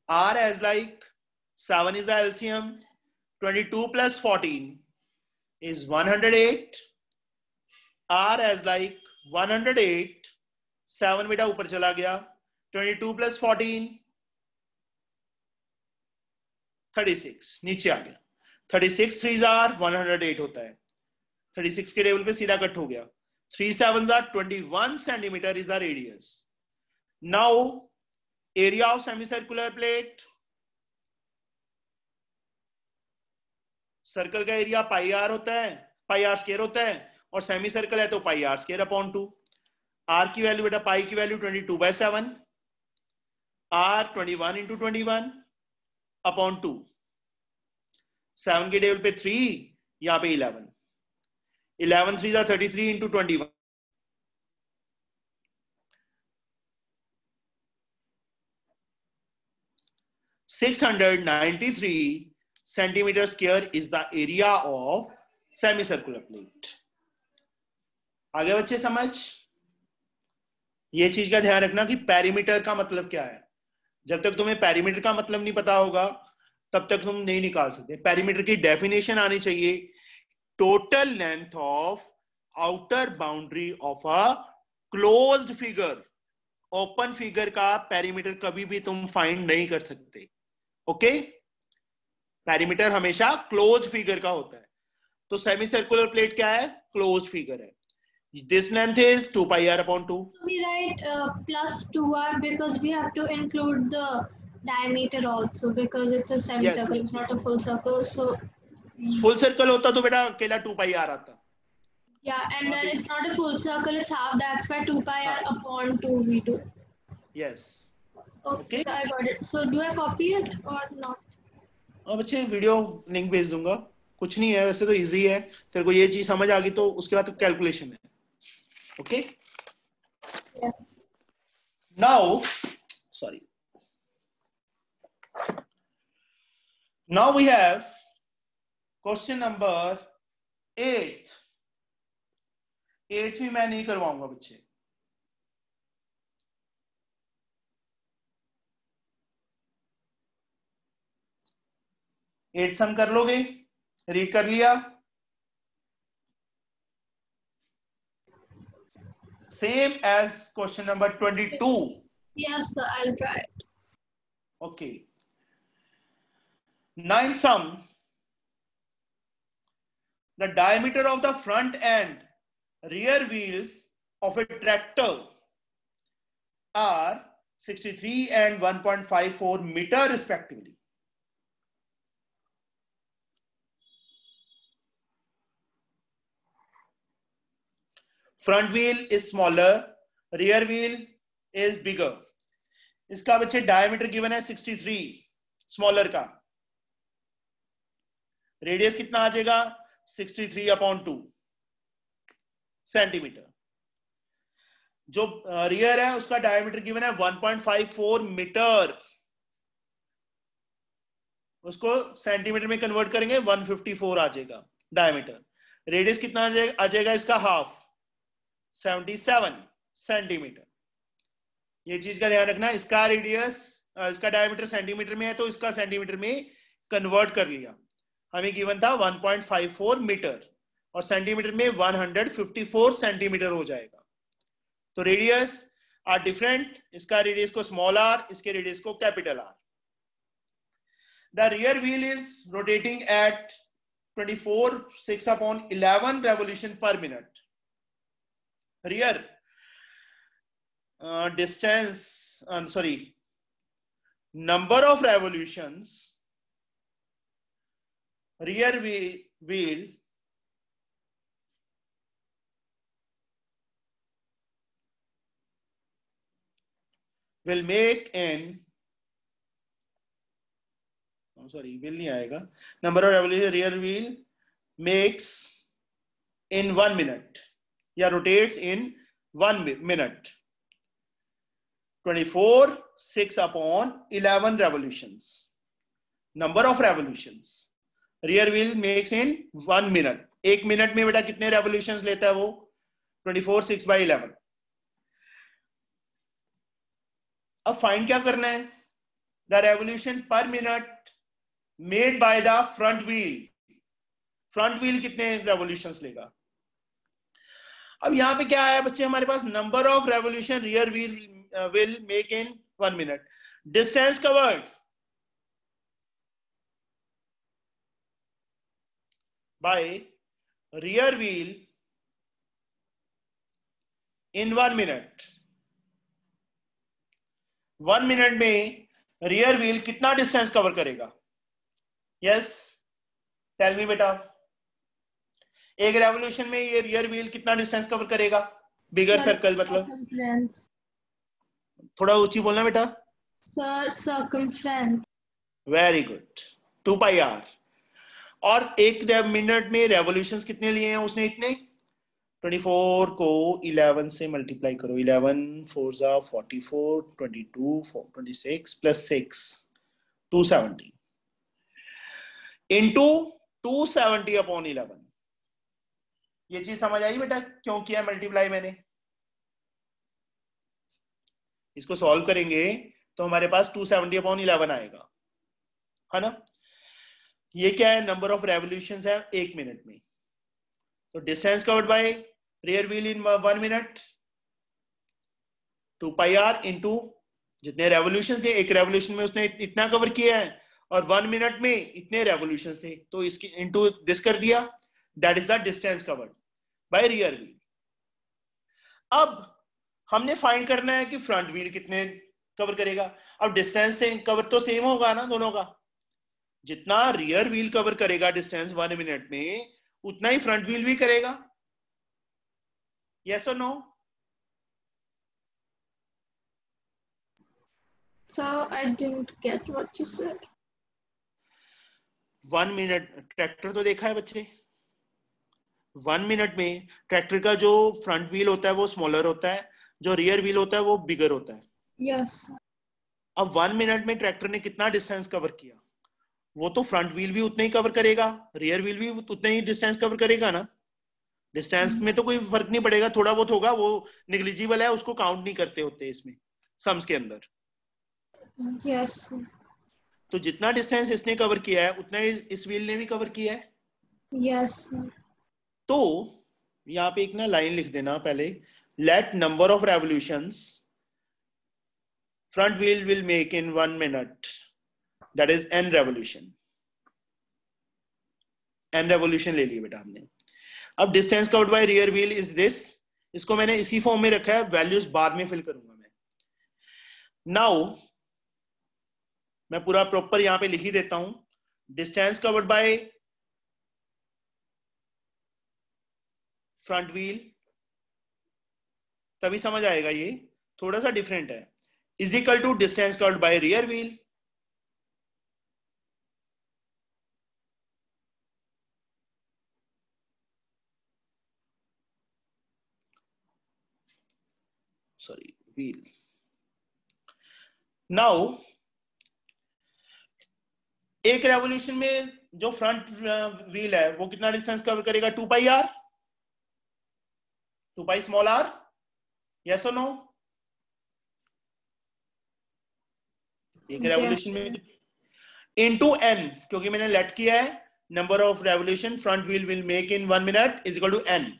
R as like 7 is the LCM. 22 plus 14 is 108. R as like 108. 7 बेटा ऊपर चला गया। 22 plus 14 36 नीचे आ गया। 36 3s are 108 होता है। 36 के टेबल पे सीधा कट हो गया। 3 7s are 21 centimeter is the radius. Now area of semicircular plate, circle का एरिया पाई आर होता है, पाई आर स्क्वायर होता है, और सेमी सर्कल है तो पाई आर स्क्वायर अपॉन 2। आर की वैल्यू बेटा पाई की वैल्यू 22/7, आर 21 इंटू 21 अपॉन 2। 7 के टेबल पे 3, यहां पे 11, 11 3 33 into 21, 693 centimeter square is the area of semicircular plate. आगे बच्चे समझ, ये चीज का ध्यान रखना कि पेरीमीटर का मतलब क्या है। जब तक तुम्हें पेरीमीटर का मतलब नहीं पता होगा तब तक तुम नहीं निकाल सकते। पेरीमीटर की डेफिनेशन आनी चाहिए, total length of outer boundary of a closed figure. Open figure का पेरीमीटर कभी भी तुम फाइंड नहीं कर सकते। ओके, पेरीमीटर हमेशा क्लोज फिगर का होता है। तो सेमी सर्कुलर प्लेट क्या है, क्लोज फिगर है। This length is 2 pi r upon 2. We write plus 2r because we have to include the diameter also because it's a semicircle, yes, it's not a full circle. So full circle होता तो बेटा अकेला 2 pi r आता। yeah, and then it's not a full circle, it's half. That's why 2 pi r upon 2 we do. Yes. Okay, so I got it. So do I copy it or not? अब बच्चे वीडियो लिंक भेज दूंगा, कुछ नहीं है वैसे तो इजी है। तेरे को ये चीज समझ आ गई तो उसके बाद तो कैलकुलेशन है। Okay, now sorry, now we have question number 8। 8th भी मैं नहीं करवाऊंगा बच्चे। एट सम कर लोगे? रीड कर लिया? Same as question number 22। Yes, sir, I'll try it. Okay. Ninth sum. The diameter of the front and rear wheels of a tractor are 63 and 1.54 meter respectively. Front wheel is smaller, rear wheel is bigger. इसका बच्चे डायमीटर गिवन है 63 स्मॉलर का, रेडियस कितना आ जाएगा 63/2 सेंटीमीटर। जो रियर है उसका डायमीटर गिवन है 1.54 मीटर, उसको सेंटीमीटर में कन्वर्ट करेंगे 154 आ जाएगा डायमीटर। रेडियस कितना आ जाएगा इसका हाफ 77 सेंटीमीटर। ये चीज का ध्यान रखना, इसका रेडियस इसका डायमीटर सेंटीमीटर में है तो इसका सेंटीमीटर में कन्वर्ट कर लिया। हमें गिवन था 1.54 मीटर और सेंटीमीटर में 154 सेंटीमीटर हो जाएगा। तो रेडियस आर डिफरेंट, इसका रेडियस को स्मॉल आर, इसके रेडियस को capital R. The rear wheel is rotating at 24/6/11 revolution per minute. Rear distance, number of revolutions rear wheel will make in will नहीं आएगा, number of revolution rear wheel makes in 1 minute या rotates in 1 minute 24/6/11 revolutions. Number of revolutions rear wheel makes in 1 minute. 1 minute में बेटा कितने revolutions लेता है वो 24/6/11। अब फाइंड क्या करना है, the revolution per minute made by the front wheel. Front wheel कितने revolutions लेगा। अब यहां पे क्या है बच्चे हमारे पास, number of revolution rear wheel will make in 1 minute. Distance covered by rear wheel in 1 minute. 1 minute में रियर व्हील कितना डिस्टेंस कवर करेगा? यस टेल मी बेटा, एक रेवोल्यूशन में ये रियर व्हील कितना डिस्टेंस कवर करेगा? बिगर सर्कल मतलब थोड़ा ऊंची बोलना बेटा। Sir circumference. Very good, 2πr। और एक मिनट में रेवोल्यूशंस कितने लिए हैं उसने? इतने 24 को 11 से मल्टीप्लाई करो, 11 4 44 22 26 प्लस 6 270 इंटू 270/11। ये चीज समझ आई बेटा क्यों किया मल्टीप्लाई मैंने? इसको सॉल्व करेंगे तो हमारे पास 270/11 आएगा, है ना। ये क्या है, नंबर ऑफ रेवोल्यूशंस है 1 मिनट में। तो distance covered by rear wheel in 1 minute 2πr into जितने रेवोल्यूशंस थे, एक रेवोल्यूशन में उसने इतना कवर किया है और 1 मिनट में इतने रेवोल्यूशंस थे तो इसकी इंटू दिस कर दिया, that is the distance covered by rear wheel. अब हमने फाइंड करना है कि फ्रंट व्हील कितने कवर करेगा। अब डिस्टेंस से कवर तो सेम होगा ना दोनों का, जितना रियर व्हील कवर करेगा डिस्टेंस 1 मिनट में उतना ही फ्रंट व्हील भी करेगा। यस और no? So I didn't get what you said. 1 minute tractor तो देखा है बच्चे, 1 मिनट में ट्रैक्टर का जो फ्रंट व्हील होता है वो स्मॉलर होता है, जो रियर व्हील होता है वो बिगर होता है। Yes. अब 1 मिनट में ट्रैक्टर ने कितना डिस्टेंस कवर किया, वो तो फ्रंट व्हील भी उतना ही कवर करेगा, रियर व्हील भी उतना ही डिस्टेंस कवर करेगा ना। डिस्टेंस में तो कोई फर्क नहीं पड़ेगा, थोड़ा बहुत होगा, वो निग्लिजिबल है, उसको काउंट नहीं करते होते इसमें सम्स के अंदर। यस। तो जितना डिस्टेंस इसने कवर किया है उतना इस व्हील ने भी कवर किया है। यस। तो यहां पे एक ना लाइन लिख देना पहले, let number of revolutions front wheel will make in 1 minute, that is n revolution. n revolution ले लिए बेटा हमने। अब distance covered by rear wheel is this, इसको मैंने इसी फॉर्म में रखा है, वैल्यूज बाद में फिल करूंगा मैं। नाउ मैं पूरा प्रॉपर यहां पे लिख ही देता हूं, distance covered by front wheel, तभी समझ आएगा, ये थोड़ा सा डिफरेंट है, is equal to distance covered by rear wheel sorry wheel. Now एक रेवोल्यूशन में जो फ्रंट व्हील है वो कितना डिस्टेंस कवर करेगा, 2 pi R, 2 pi small R, yes और नो? एक रेवोल्यूशन में इनटू n, क्योंकि मैंने लेट किया है number of revolution front wheel will make in 1 minute is equal to n।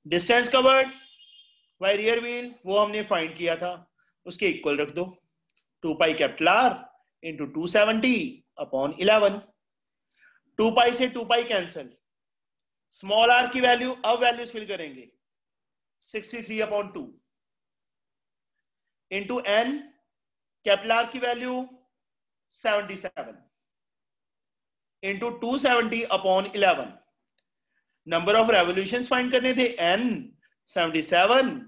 Distance covered by rear wheel वो हमने फाइंड किया था, उसके इक्वल रख दो, 2 pi capital R into 270 upon 11। 2 pi से 2 पाई कैंसिल, स्मॉल आर की वैल्यू, अब वैल्यूज फिल करेंगे, 63 upon 2 into n, capital R की value 77 into 270 upon 11। Number of revolutions find करने थे, n 77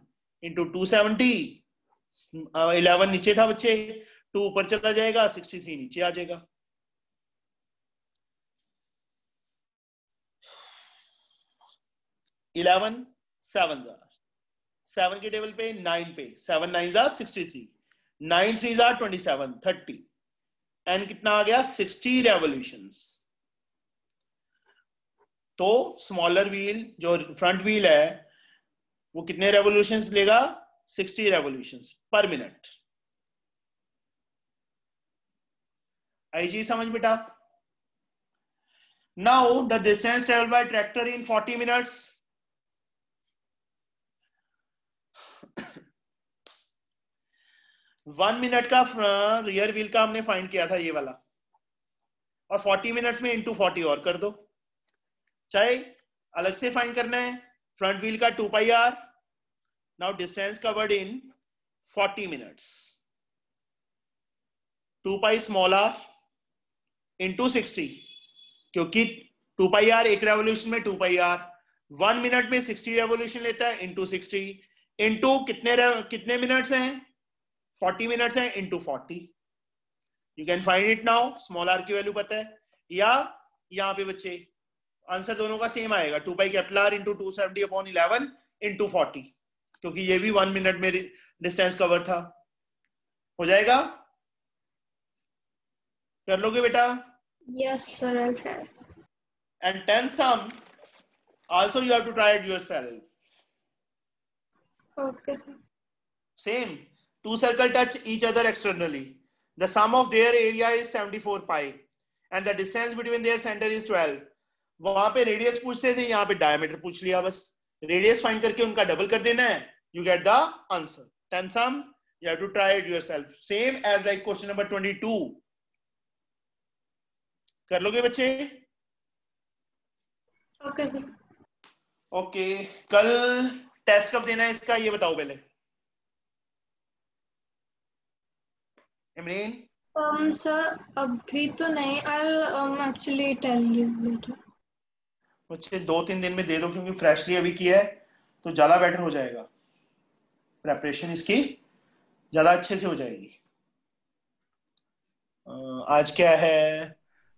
इंटू 270, 11 नीचे था बच्चे, 2 ऊपर चला जाएगा, 63 नीचे आ जाएगा। इलेवन 7 के टेबल पे 9 पे, 7 9 63, 9 3 27, 30, एंड कितना आ गया 60 रेवोल्यूशंस। तो स्मॉलर व्हील जो फ्रंट व्हील है वो कितने रेवोल्यूशंस लेगा, 60 रेवोल्यूशंस पर मिनट। आई चीज समझ बेटा? Now the distance travel by tractor in 40 minutes, 1 minute का रियर व्हील का हमने फाइंड किया था ये वाला, और 40 मिनट्स में इंटू 40 और कर दो, चाहे अलग से फाइंड करना है फ्रंट व्हील का 2 pi R. Now distance covered in 40 minutes, 2 pi small R into 60, क्योंकि 2 पाई आर एक रेवोल्यूशन में 2 पाई आर, 1 मिनट में 60 रेवोल्यूशन लेता है, इंटू 60 इंटू कितने मिनट्स हैं, 40 मिनट्स हैं, into 40। You can find it now, small R की वैल्यू पता है, या यहाँ पे बच्चे आंसर दोनों का सेम आएगा, 2 pi capital R into 270 upon 11 into 40, क्योंकि ये भी 1 मिनट में डिस्टेंस कवर था। हो जाएगा? कर लोगे बेटा? Yes, sir, I'll try. And 10 sum also you have to try it yourself. Okay, sir. Same, two circle touch each other externally, the sum of their area is 74 pi and the distance between their center is 12। वहां पे रेडियस पूछते थे, यहाँ पे डायमीटर पूछ लिया, बस रेडियस फाइंड करके उनका डबल कर देना है, you get the answer। 10 sum you have to try it yourself, same as like question number 22। कर लोगे बच्चे? Okay, sir. ओके, कल टेस्ट कब देना है इसका ये बताओ पहले, इमरान? Sir, अभी तो नहीं, I'll actually tell you later. बच्चे 2-3 दिन में दे दो, क्योंकि फ्रेशली अभी किया है तो ज्यादा बेटर हो जाएगा, प्रेपरेशन इसकी ज्यादा अच्छे से हो जाएगी। आज क्या है,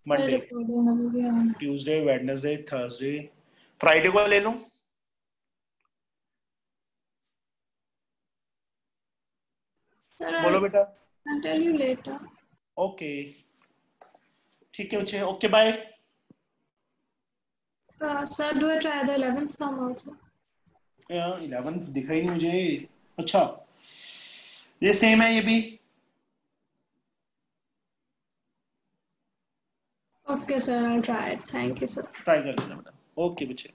Monday, Tuesday, Wednesday, Thursday, Friday को ले लूं? बोलो बेटा। I'll tell you later. Okay ठीक है बच्चे, okay bye. Sir, do I try the 11th sum also? 11 दिखा ही नहीं मुझे. अच्छा, ये सेम है ये भी. Okay, sir, I'll try it. Thank you, sir. Try कर लेना बेटा. ओके बच्चे.